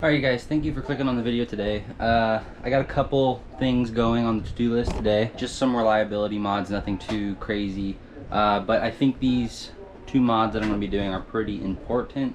Alright guys, thank you for clicking on the video today. I got a couple things going on the to-do list today. Just some reliability mods, nothing too crazy. But I think these two mods that I'm going to be doing are pretty important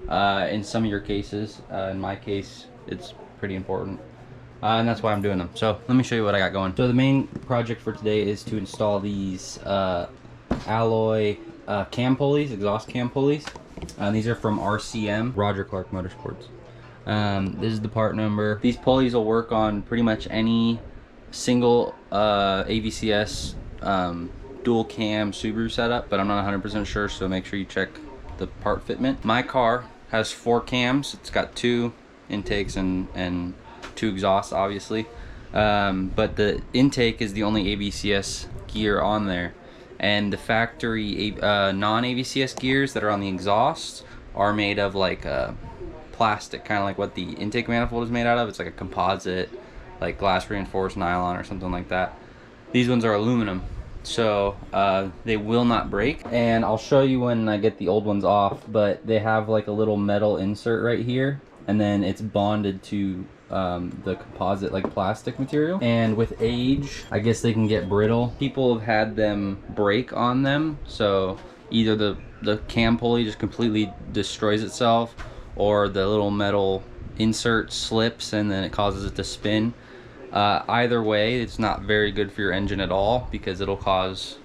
in some of your cases. In my case, it's pretty important. And that's why I'm doing them. So let me show you what I got going. So the main project for today is to install these alloy cam pulleys, exhaust cam pulleys. These are from RCM, Roger Clark Motorsports. This is the part number. These pulleys will work on pretty much any single AVCS dual cam Subaru setup, but I'm not 100% sure, so make sure you check the part fitment. My car has 4 cams. It's got 2 intakes and 2 exhausts, obviously. But the intake is the only AVCS gear on there. And the factory non-AVCS gears that are on the exhausts are made of like plastic, kind of like what the intake manifold is made out of. It's like a composite, like glass reinforced nylon or something like that. These ones are aluminum, so they will not break. And I'll show you when I get the old ones off, but they have like a little metal insert right here, and then it's bonded to the composite like plastic material. And with age, I guess they can get brittle. People have had them break on them, so either the cam pulley just completely destroys itself, or the little metal insert slips and then it causes it to spin. Either way, it's not very good for your engine at all, because it'll cause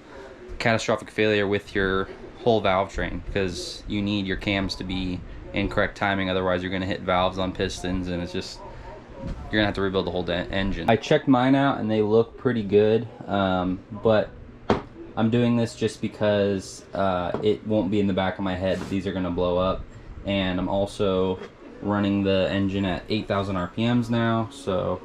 catastrophic failure with your whole valve train, because you need your cams to be in correct timing, otherwise you're going to hit valves on pistons, and it's just, you're gonna have to rebuild the whole engine. I checked mine out and they look pretty good, but I'm doing this just because it won't be in the back of my head that these are gonna blow up. And I'm also running the engine at 8,000 RPMs now, so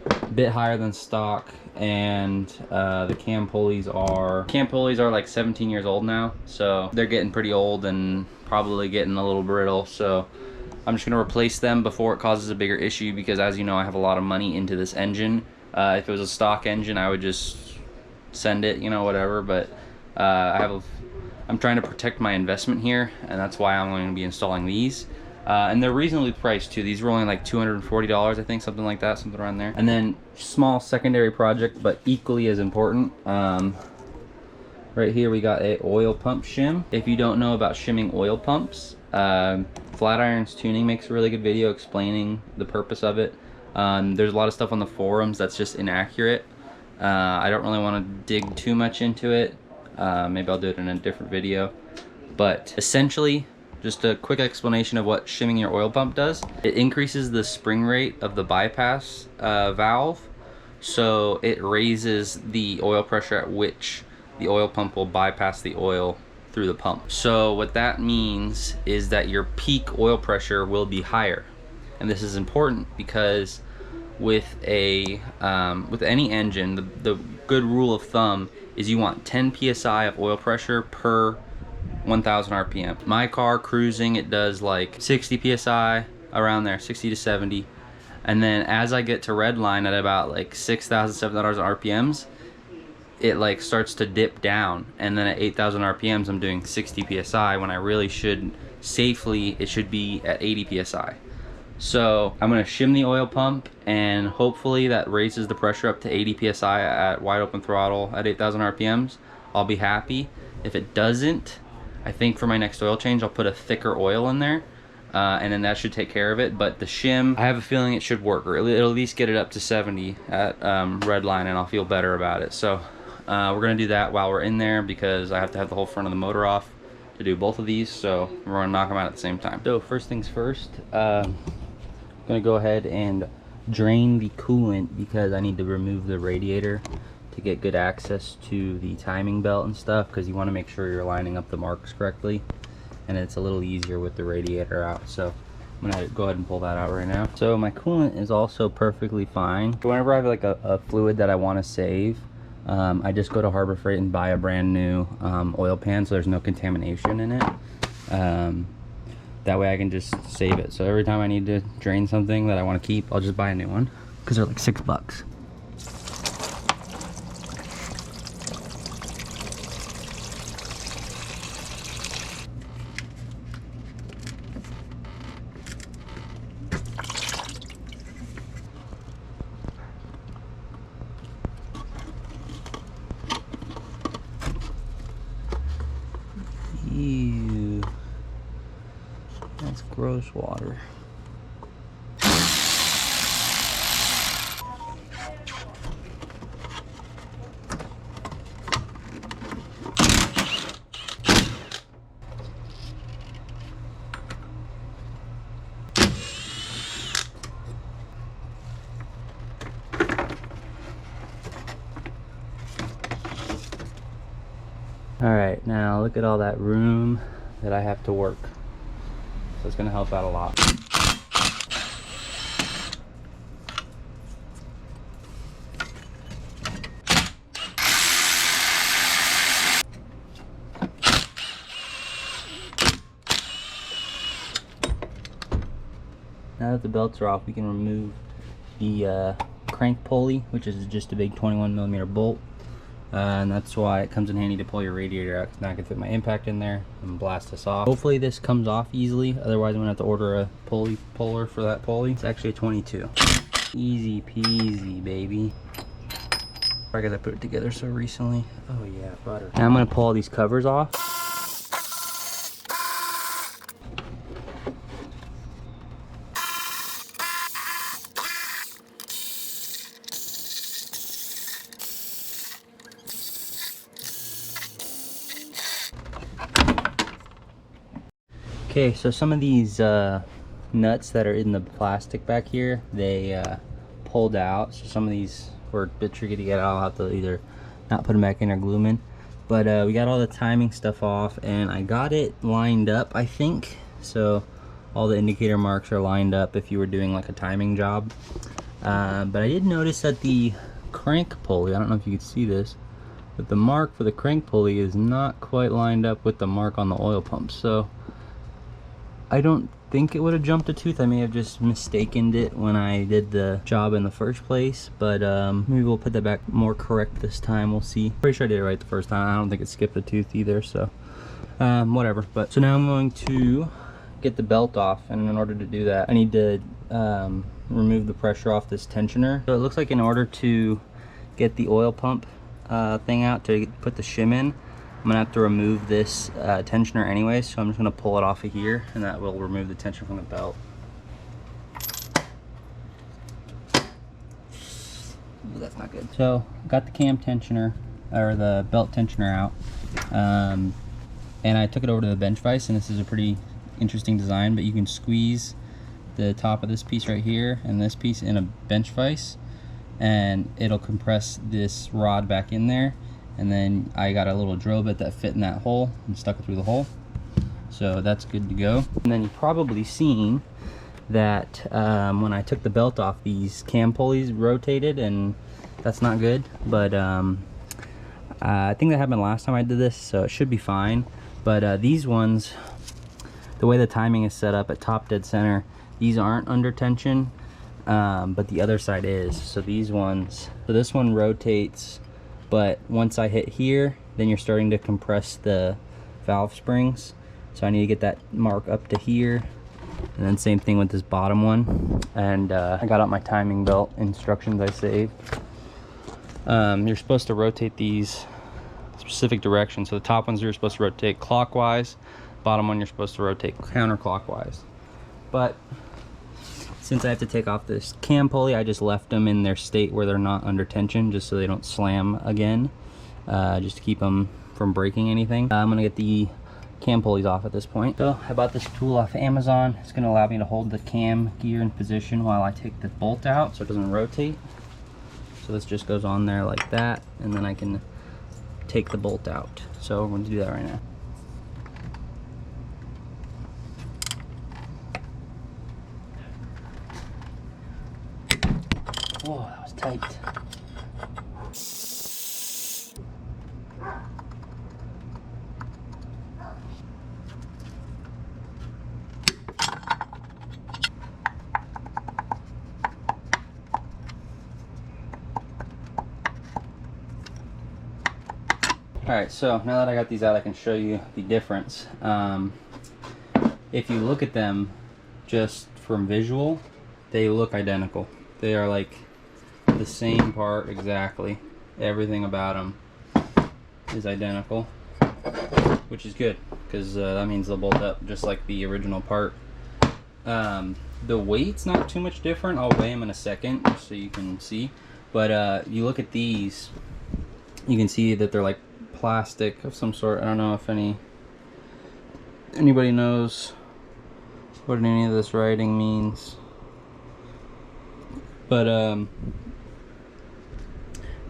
a bit higher than stock. And the cam pulleys are like 17 years old now, so they're getting pretty old and probably getting a little brittle. So I'm just gonna replace them before it causes a bigger issue, because as you know, I have a lot of money into this engine. If it was a stock engine, I would just send it, you know, whatever. But I'm trying to protect my investment here, and that's why I'm going to be installing these. And they're reasonably priced too. These were only like $240, I think, something like that, something around there. And then small secondary project, but equally as important. Right here we got a oil pump shim. If you don't know about shimming oil pumps, Flatirons Tuning makes a really good video explaining the purpose of it. There's a lot of stuff on the forums that's just inaccurate. I don't really want to dig too much into it. Maybe I'll do it in a different video. But essentially, just a quick explanation of what shimming your oil pump does. It increases the spring rate of the bypass valve, so it raises the oil pressure at which the oil pump will bypass the oil through the pump. So what that means is that your peak oil pressure will be higher. And this is important because with any engine, the good rule of thumb is you want 10 psi of oil pressure per 1,000 RPM. My car cruising, it does like 60 psi, around there, 60 to 70. And then as I get to red line at about like 6,700 RPMs, it like starts to dip down. And then at 8,000 RPMs, I'm doing 60 psi when I really should, safely, it should be at 80 psi. So I'm gonna shim the oil pump, and hopefully that raises the pressure up to 80 psi at wide open throttle at 8,000 RPMs. I'll be happy. If it doesn't, I think for my next oil change, I'll put a thicker oil in there, and then that should take care of it. But the shim, I have a feeling it should work, or it'll at least get it up to 70 at red line, and I'll feel better about it. So we're gonna do that while we're in there, because I have to have the whole front of the motor off to do both of these, so we're gonna knock them out at the same time. So first things first, I'm gonna go ahead and drain the coolant, because I need to remove the radiator to get good access to the timing belt and stuff, because you want to make sure you're lining up the marks correctly, and it's a little easier with the radiator out. So I'm gonna go ahead and pull that out right now. So my coolant is also perfectly fine. Whenever I have like a fluid that I want to save, I just go to Harbor Freight and buy a brand new oil pan, so there's no contamination in it. That way I can just save it. So every time I need to drain something that I want to keep, I'll just buy a new one, because they're like $6. gross water. Alright, now look at all that room that I have to work. So it's going to help out a lot. Now that the belts are off, we can remove the crank pulley, which is just a big 21mm bolt. And that's why it comes in handy to pull your radiator out, because now I can fit my impact in there and blast this off. Hopefully this comes off easily, otherwise I'm gonna have to order a pulley puller for that pulley. It's actually a 22. Easy peasy, baby. I guess I put it together so recently. Oh yeah, butter. Now I'm gonna pull all these covers off. Okay, so some of these nuts that are in the plastic back here, they pulled out. So some of these were a bit tricky to get out. I'll have to either not put them back in or glue them in. But we got all the timing stuff off, and I got it lined up, I think. So all the indicator marks are lined up if you were doing like a timing job. But I did notice that the crank pulley, I don't know if you could see this, but the mark for the crank pulley is not quite lined up with the mark on the oil pump. So I don't think it would have jumped a tooth. I may have just mistaken it when I did the job in the first place, but maybe we'll put that back more correct this time. We'll see. Pretty sure I did it right the first time. I don't think it skipped a tooth either, so whatever. But so now I'm going to get the belt off, and in order to do that I need to remove the pressure off this tensioner. So it looks like in order to get the oil pump thing out to put the shim in, I'm gonna have to remove this tensioner anyway, so I'm just gonna pull it off of here, and that will remove the tension from the belt. Ooh, that's not good. So got the cam tensioner, or the belt tensioner out, and I took it over to the bench vise, and this is a pretty interesting design, but you can squeeze the top of this piece right here and this piece in a bench vise, and it'll compress this rod back in there. And then I got a little drill bit that fit in that hole and stuck it through the hole. So that's good to go. And then you've probably seen that when I took the belt off, these cam pulleys rotated, and that's not good. But I think that happened last time I did this, so it should be fine. But these ones, the way the timing is set up at top dead center, these aren't under tension, but the other side is. So these ones, so this one rotates, but once I hit here, then you're starting to compress the valve springs. So I need to get that mark up to here, and then same thing with this bottom one. And I got out my timing belt instructions I saved. You're supposed to rotate these specific directions. So the top ones you're supposed to rotate clockwise, bottom one you're supposed to rotate counterclockwise. But since I have to take off this cam pulley, I just left them in their state where they're not under tension, just so they don't slam again, just to keep them from breaking anything. I'm gonna get the cam pulleys off at this point. So I bought this tool off Amazon. It's gonna allow me to hold the cam gear in position while I take the bolt out so it doesn't rotate. So this just goes on there like that, and then I can take the bolt out. So we're gonna do that right now. Whoa, that was tight. Alright, so now that I got these out, I can show you the difference. If you look at them just from visual, they look identical. They are like the same part exactly. Everything about them is identical, which is good, because that means they'll bolt up just like the original part. The weight's not too much different. I'll weigh them in a second just so you can see. But you look at these, you can see that they're like plastic of some sort. I don't know if anybody knows what any of this writing means. But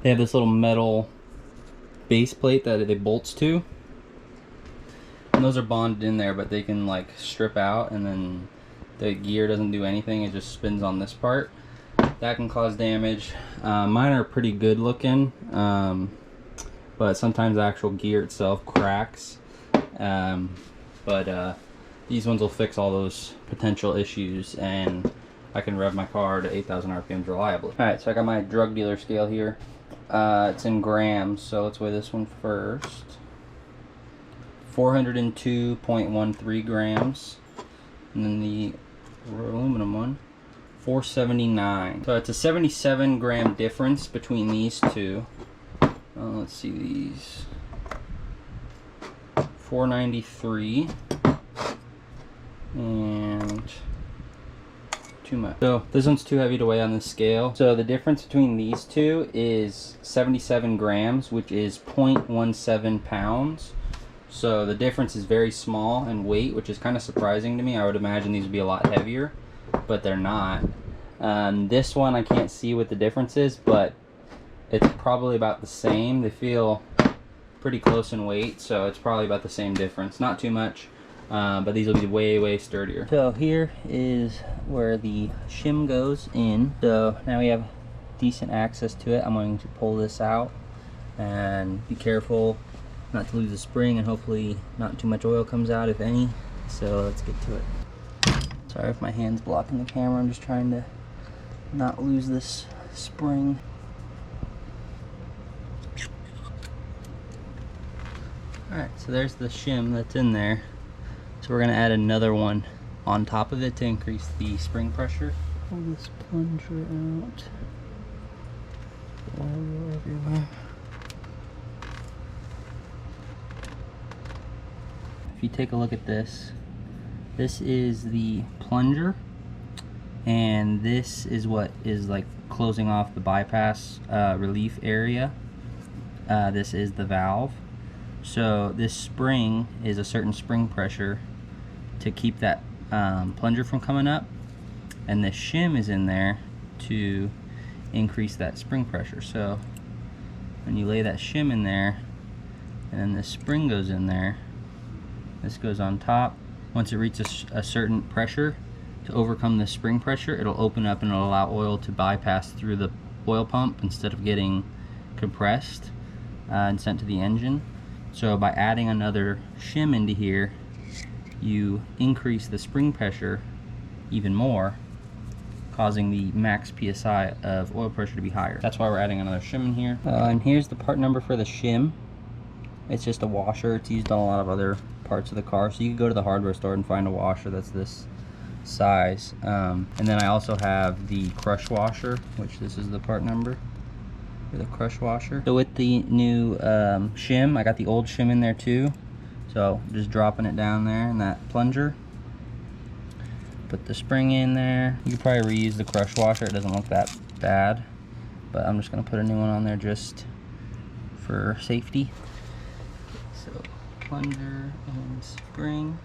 they have this little metal base plate that it bolts to. And those are bonded in there, but they can like strip out, and then the gear doesn't do anything. It just spins on this part. That can cause damage. Mine are pretty good looking, but sometimes the actual gear itself cracks. But these ones will fix all those potential issues, and I can rev my car to 8,000 RPMs reliably. Alright, so I got my drug dealer scale here. It's in grams, so let's weigh this one first. 402.13 grams. And then the aluminum one, 479. So it's a 77 gram difference between these two. Let's see these. 493 and too much. So this one's too heavy to weigh on the scale. So the difference between these two is 77 grams, which is 0.17 pounds. So the difference is very small in weight, which is kind of surprising to me. I would imagine these would be a lot heavier, but they're not. This one I can't see what the difference is, but it's probably about the same. They feel pretty close in weight, so it's probably about the same difference. Not too much, but these will be way sturdier. So here is where the shim goes in. So now we have decent access to it. I'm going to pull this out and be careful not to lose the spring, and hopefully not too much oil comes out, if any. So let's get to it. Sorry if my hand's blocking the camera. I'm just trying to not lose this spring. Alright, so there's the shim that's in there. So we're going to add another one on top of it to increase the spring pressure. Pull this plunger out. Oil everywhere. If you take a look at this, this is the plunger, and this is what is like closing off the bypass relief area. This is the valve. So this spring is a certain spring pressure to keep that plunger from coming up, and the shim is in there to increase that spring pressure. So when you lay that shim in there, and then this spring goes in there, this goes on top. Once it reaches a certain pressure, to overcome the spring pressure, it'll open up and it'll allow oil to bypass through the oil pump instead of getting compressed and sent to the engine. So by adding another shim into here, you increase the spring pressure even more, causing the max PSI of oil pressure to be higher. That's why we're adding another shim in here. And here's the part number for the shim. It's just a washer. It's used on a lot of other parts of the car, so you can go to the hardware store and find a washer that's this size. And then I also have the crush washer, which this is the part number for the crush washer. So with the new shim, I got the old shim in there too, so just dropping it down there in that plunger. Put the spring in there. You could probably reuse the crush washer, it doesn't look that bad, but I'm just going to put a new one on there just for safety. So plunger and spring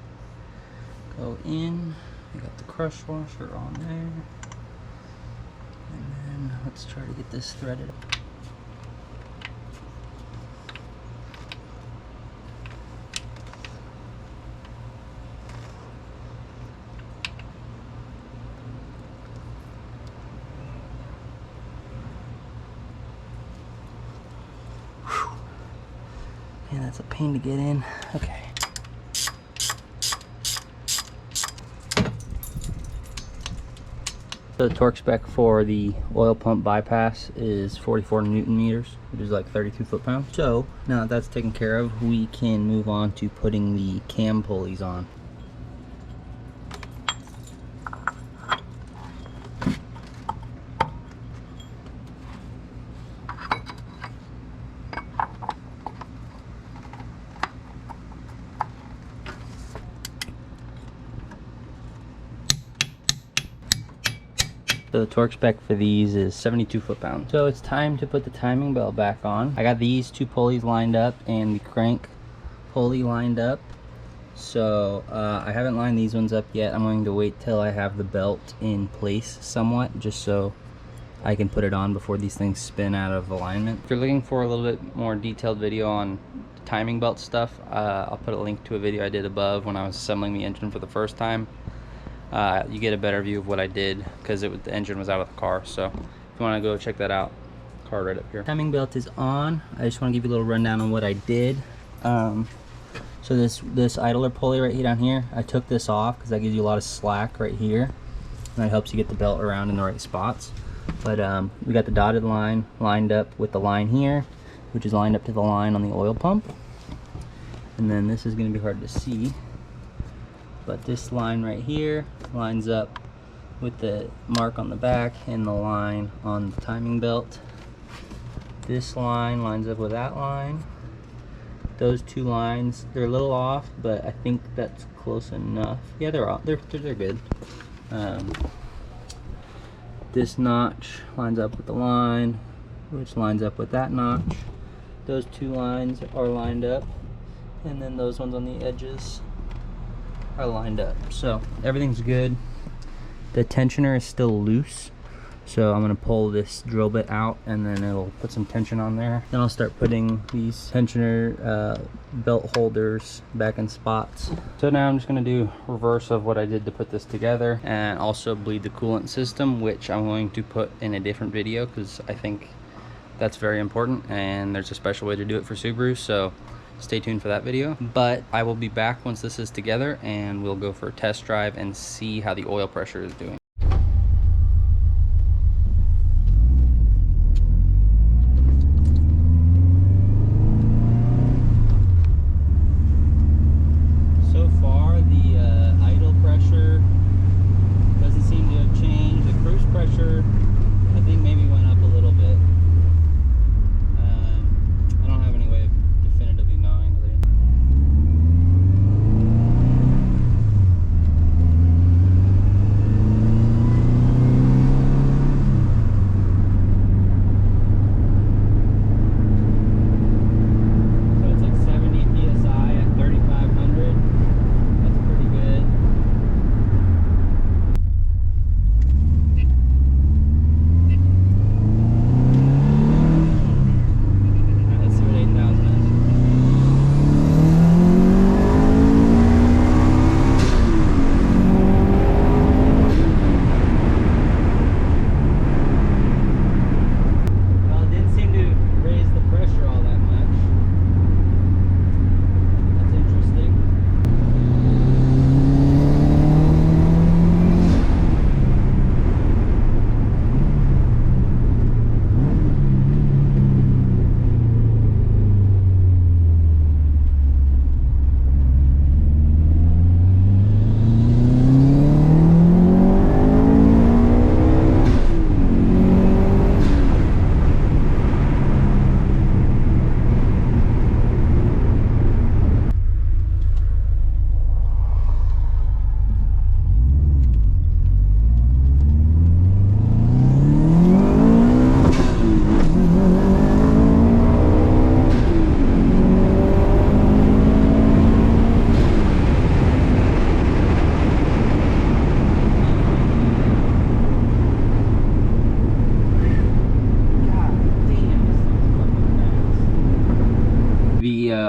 go in. We got the crush washer on there, and then let's try to get this threaded. And that's a pain to get in. Okay. So the torque spec for the oil pump bypass is 44 Newton meters, which is like 32 foot-pounds. So now that that's taken care of, we can move on to putting the cam pulleys on. The torque spec for these is 72 foot-pounds. So it's time to put the timing belt back on. I got these two pulleys lined up and the crank pulley lined up. So I haven't lined these ones up yet. I'm going to wait till I have the belt in place somewhat, just so I can put it on before these things spin out of alignment. If you're looking for a little bit more detailed video on timing belt stuff, I'll put a link to a video I did above when I was assembling the engine for the first time. You get a better view of what I did because the engine was out of the car. So if you want to go check that out, card right up here. Timing belt is on. I just want to give you a little rundown on what I did. So this idler pulley right here down here, I took this off because that gives you a lot of slack right here, and that helps you get the belt around in the right spots. But we got the dotted line lined up with the line here, which is lined up to the line on the oil pump. And then this is going to be hard to see, but this line right here lines up with the mark on the back and the line on the timing belt. This line lines up with that line. Those two lines, they're a little off, but I think that's close enough. Yeah, they're good. This notch lines up with the line, which lines up with that notch. Those two lines are lined up, and then those ones on the edges are lined up. So everything's good. The tensioner is still loose, so I'm gonna pull this drill bit out and then it'll put some tension on there. Then I'll start putting these tensioner belt holders back in spots. So now I'm just gonna do reverse of what I did to put this together, and also bleed the coolant system, which I'm going to put in a different video because I think that's very important and there's a special way to do it for Subaru. So stay tuned for that video. But I will be back once this is together and we'll go for a test drive and see how the oil pressure is doing.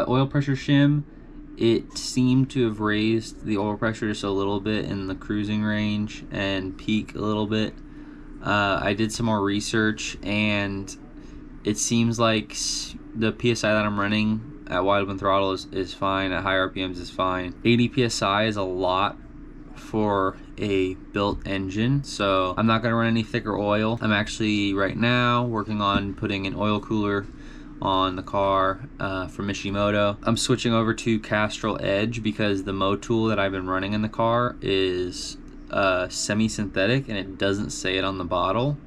Oil pressure shim, it seemed to have raised the oil pressure just a little bit in the cruising range and peak a little bit. I did some more research and it seems like the PSI that I'm running at wide open throttle is fine, at high RPMs is fine. 80 PSI is a lot for a built engine, so I'm not going to run any thicker oil. I'm actually right now working on putting an oil cooler on the car from Mishimoto. I'm switching over to Castrol Edge because the Mo tool that I've been running in the car is semi-synthetic and it doesn't say it on the bottle,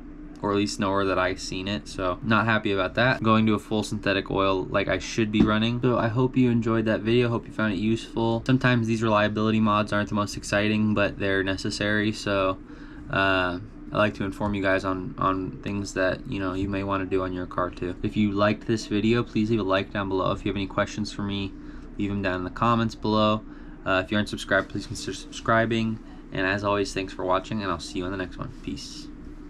or at least nowhere that I've seen it, so not happy about that. Going to a full synthetic oil like I should be running. So I hope you enjoyed that video, hope you found it useful. Sometimes these reliability mods aren't the most exciting, but they're necessary, so I I like to inform you guys on things that, you know, you may want to do on your car too. If you liked this video, please leave a like down below. If you have any questions for me, leave them down in the comments below. If you aren't subscribed, please consider subscribing. And as always, thanks for watching, and I'll see you on the next one. Peace.